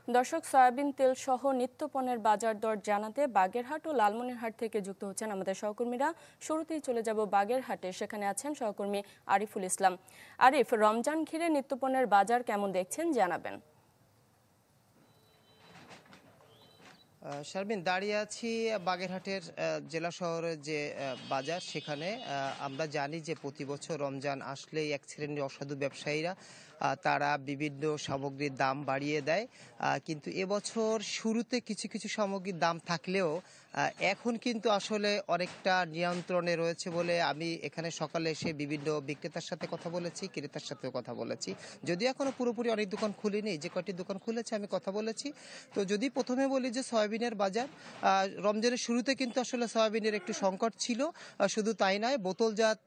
দর্শক, সয়াবিন তেল সহ নিত্যপণ্যের বাজার দর জানাতে বাগেরহাট ও লালমনিরহাট থেকে যুক্ত হচ্ছেন আমাদের সহকর্মীরা। শুরুতেই চলে যাব বাগেরহাটে, সেখানে আছেন সহকর্মী আরিফুল ইসলাম। আরিফ, রমজান ঘিরে নিত্যপণ্যের বাজার কেমন দেখছেন জানাবেন। শারমিন, দাঁড়িয়ে আছি বাগেরহাটের জেলা শহরের যে বাজার, সেখানে আমরা জানি যে প্রতি বছর রমজান আসলেই এক শ্রেণীর অসাধু ব্যবসায়ীরা তারা বিভিন্ন সামগ্রীর দাম বাড়িয়ে দেয়। কিন্তু এবছর শুরুতে কিছু কিছু সামগ্রীর দাম থাকলেও এখন কিন্তু আসলে অনেকটা নিয়ন্ত্রণে রয়েছে বলে আমি এখানে সকালে এসে বিভিন্ন বিক্রেতার সাথে কথা বলেছি, ক্রেতার সাথেও কথা বলেছি। যদিও এখনো পুরোপুরি অনেক দোকান খুলেনি, যে কয়টি দোকান খুলেছে আমি কথা বলেছি। তো যদি প্রথমে বলি যে সয়াবিনের বাজার, রমজানের শুরুতে কিন্তু আসলে সয়াবিনের একটু সংকট ছিল। শুধু তাই নয়, বোতলজাত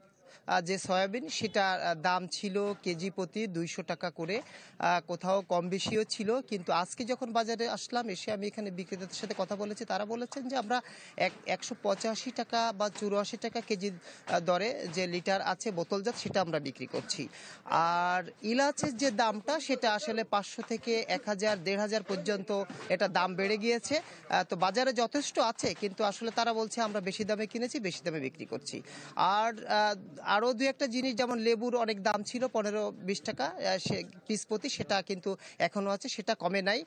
যে সয়াবিন সেটার দাম ছিল কেজি প্রতি 200 টাকা করে, কোথাও কম বেশিও ছিল। কিন্তু আজকে যখন বাজারে আসলাম, এসে আমি এখানে বিক্রেতাদের সাথে কথা বলেছি, তারা বলেছেন যে আমরা 185 টাকা বা 84 টাকা কেজি দরে যে লিটার আছে বোতলজাত, সেটা আমরা বিক্রি করছি। আর ইলাচের যে দামটা, সেটা আসলে 500 থেকে 1000 1500 পর্যন্ত এটা দাম বেড়ে গিয়েছে। তো বাজারে যথেষ্ট আছে, কিন্তু আসলে তারা বলছে আমরা বেশি দামে কিনেছি, বেশি দামে বিক্রি করছি। আর আরও দু একটা জিনিস, যেমন লেবুর অনেক দাম ছিল 15-20 টাকা সে পিস প্রতি, সেটা কিন্তু এখনও আছে, সেটা কমে নাই।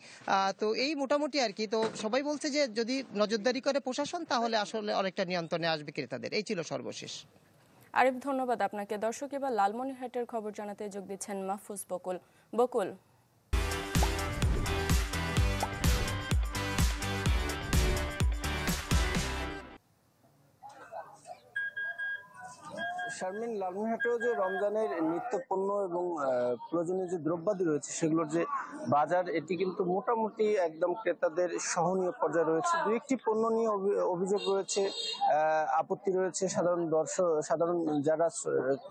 তো এই মোটামুটি আর কি। তো সবাই বলছে যে যদি নজরদারি করে প্রশাসন, তাহলে আসলে অনেকটা নিয়ন্ত্রণে আসবে ক্রেতাদের। এই ছিল সর্বশেষ। আরিফ, ধন্যবাদ আপনাকে। দর্শক, এবার লালমনিরহাটের খবর জানাতে যোগ দিচ্ছেন মাহফুজ বকুল। বকুল। শারমিন, লালমনিরহাটেও যে রমজানের নিত্য পণ্য এবং প্রয়োজনীয় যে দ্রব্যাদি রয়েছে সেগুলোর যে বাজার, এটি কিন্তু মোটামুটি একদম ক্রেতাদের সহনীয় পর্যায়ে রয়েছে। দুই একটি পণ্য নিয়ে অভিযোগ রয়েছে, আপত্তি রয়েছে সাধারণ যারা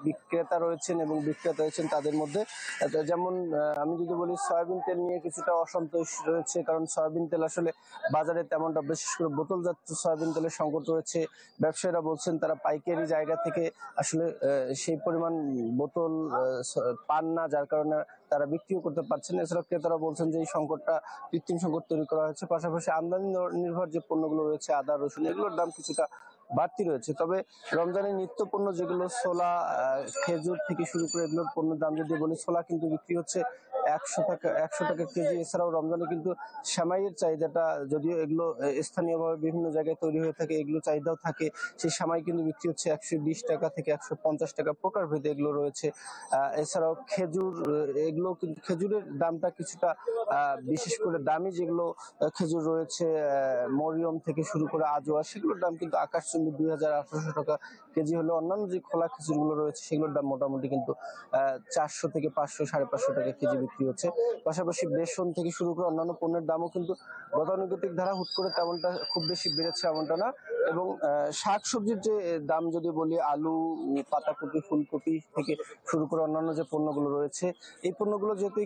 বিক্রেতা রয়েছেন এবং বিক্রেতা রয়েছেন তাদের মধ্যে। যেমন আমি যদি বলি, সয়াবিন তেল নিয়ে কিছুটা অসন্তোষ রয়েছে, কারণ সয়াবিন তেল আসলে বাজারে তেমনটা, বিশেষ করে বোতলজাত সয়াবিন তেলের সংকট রয়েছে। ব্যবসায়ীরা বলছেন তারা পাইকারি জায়গা থেকে আসলে সেই পরিমাণ বোতল পান না, যার কারণে তারা বিক্রিও করতে পারছেন। এছাড়া ক্রেতারা বলছেন যে এই সংকটটা কৃত্রিম সংকট তৈরি করা হয়েছে। পাশাপাশি আমদানি নির্ভর যে পণ্যগুলো রয়েছে, আদা রসুন, এগুলোর দাম কিছুটা বাড়তি রয়েছে। তবে রমজানের নিত্য পণ্য যেগুলো ছোলা, খেজুর থেকে শুরু করে এগুলোর পণ্যের দাম যদি বলি, ছোলা কিন্তু বিক্রি হচ্ছে 100 টাকা কেজি। এছাড়াও রমজানে কিন্তু সেমাইয়ের চাহিদাটা, যদিও এগুলো স্থানীয়ভাবে বিভিন্ন জায়গায় তৈরি হয়ে থাকে, এগুলো চাহিদাও থাকে, সেই সেমাই কিন্তু বিক্রি হচ্ছে 120 টাকা থেকে 150 টাকা, প্রকারভেদে এগুলো রয়েছে। এছাড়াও খেজুর, এগুলো কিন্তু খেজুরের দামটা কিছুটা, বিশেষ করে দামি যেগুলো খেজুর রয়েছে, মরিয়ম থেকে শুরু করে আজোয়া, সেগুলোর দাম কিন্তু আকাশচুম্বী 2000-1800 টাকা কেজি হলে অন্যান্য যে খোলা খেজুরগুলো রয়েছে সেগুলোর দাম মোটামুটি কিন্তু 400 থেকে 500-550 টাকা কেজি বিক্রি হচ্ছে। পাশাপাশি বেসন থেকে শুরু করে অন্যান্য পণ্যের দামও কিন্তু গতানুগতিক ধারা হুট করে তেমনটা খুব বেশি বেড়েছে এমনটা না। এবং শাকসবজির যে দাম যদি বলি, আলু, পাতাকপি, ফুলকপি থেকে শুরু করে অন্যান্য যে পণ্যগুলো রয়েছে, এই পণ্যগুলো যেহেতু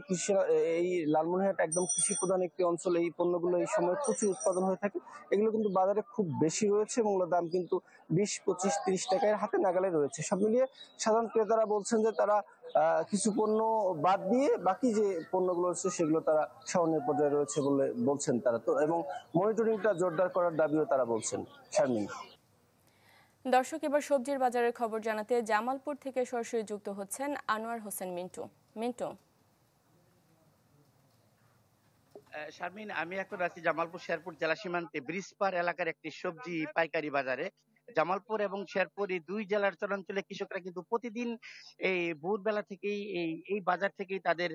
এই লালমনিরহাট একদম কৃষি প্রধান একটি অঞ্চল, এই পণ্যগুলো এই সময় প্রচুর উৎপাদন হয়ে থাকে। এগুলো কিন্তু বাজারে খুব বেশি রয়েছে এবং দাম কিন্তু 20, 25, 30 টাকায় হাতে নাগালে রয়েছে। সব মিলিয়ে সাধারণ ক্রেতারা বলছেন যে তারা কিছু পণ্য বাদ দিয়ে বাকি যে পণ্যগুলো রয়েছে সেগুলো তারা সহনীয় পর্যায়ে রয়েছে বলে বলছেন তারা। তো এবং মনিটরিংটা জোরদার করার দাবিও তারা বলছেন। শারমিন। দর্শক, এবার সবজির বাজারের খবর জানাতে জামালপুর থেকে সরাসরি যুক্ত হচ্ছেন আনোয়ার হোসেন মিন্টু। মিন্টু। শারমিন, আমি এখন আছি জামালপুর শেরপুর জেলা সীমান্তে ব্রিজপার এলাকার একটি সবজি পাইকারি বাজারে। জামালপুর এবং শেরপুর এই দুই জেলার চরাঞ্চলে কৃষকরা কিন্তু প্রতিদিন এই ভোরবেলা থেকেই এই বাজার থেকেই তাদের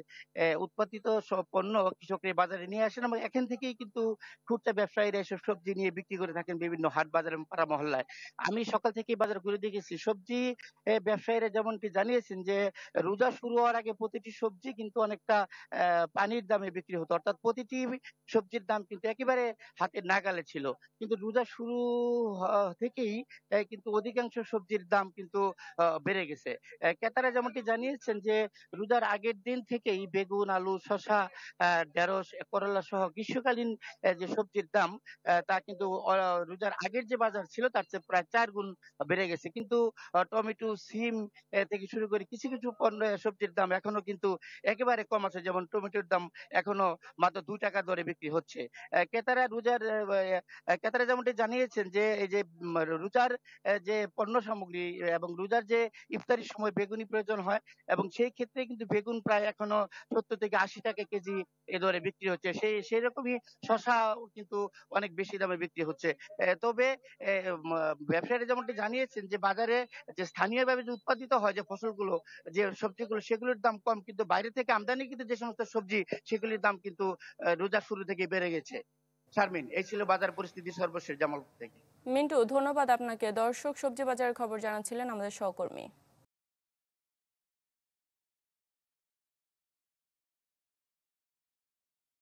উৎপাদিত সব পণ্য কৃষকরা এই বাজারে নিয়ে আসেন এবং এখান থেকেই কিন্তু খুচরা ব্যবসায়ীরা এসব সবজি নিয়ে বিক্রি করে থাকেন বিভিন্ন হাট বাজার এবং পাড়া মহল্লায়। আমি সকাল থেকেই বাজার ঘুরে দেখেছি, সবজি ব্যবসায়ীরা যেমনটি জানিয়েছেন যে রোজা শুরু হওয়ার আগে প্রতিটি সবজি কিন্তু অনেকটা পানির দামে বিক্রি হতো, অর্থাৎ প্রতিটি সবজির দাম কিন্তু একেবারে হাতের নাগালে ছিল। কিন্তু রোজা শুরু থেকেই কিন্তু অধিকাংশ সবজির দাম কিন্তু বেড়ে গেছে। ক্রেতারা যেমনটি জানিয়েছেন যে রোজার আগের দিন থেকেই বেগুন, আলু, শসা, ঢেঁড়স, করলা সহ গ্রীষ্মকালীন যে সবজির দাম তা কিন্তু রোজার আগের যে বাজার ছিল তার চেয়ে প্রায় ৪ গুণ বেড়ে গেছে। কিন্তু টমেটো, সিম থেকে শুরু করে কিছু, কিছু পণ্য সবজির দাম এখনো কিন্তু একেবারে কম আছে। যেমন টমেটোর দাম এখনো মাত্র ৳২ দরে বিক্রি হচ্ছে। ক্রেতারা ক্রেতারা যেমনটি জানিয়েছেন যে এই যে রোজার যে পণ্য সামগ্রী এবং রোজার যে ইফতারির সময় বেগুনি প্রয়োজন হয় এবং সেই ক্ষেত্রে কিন্তু বেগুন প্রায় এখনো ৳৭০ থেকে ৳৮০ কেজি এ দরে বিক্রি হচ্ছে। সেরকমই শসাও কিন্তু অনেক বেশি দামে বিক্রি হচ্ছে। তবে এ মা ব্যবসায়ীরা যেমনটি জানিয়েছেন যে বাজারে যে স্থানীয়ভাবে যে উৎপাদিত হয় যে ফসলগুলো, যে সবজিগুলো সেগুলোর দাম কম। কিন্তু বাইরে থেকে আমদানিকৃত যে সমস্ত সবজি সেগুলির দাম কিন্তু রোজার শুরু থেকেই বেড়ে গেছে। শারমিন, এই ছিল বাজার পরিস্থিতি সর্বশেষ জামালপুর থেকে। মিন্টু, ধন্যবাদ আপনাকে। দর্শক, সবজি বাজারের খবর জানাচ্ছিলেন আমাদের সহকর্মী।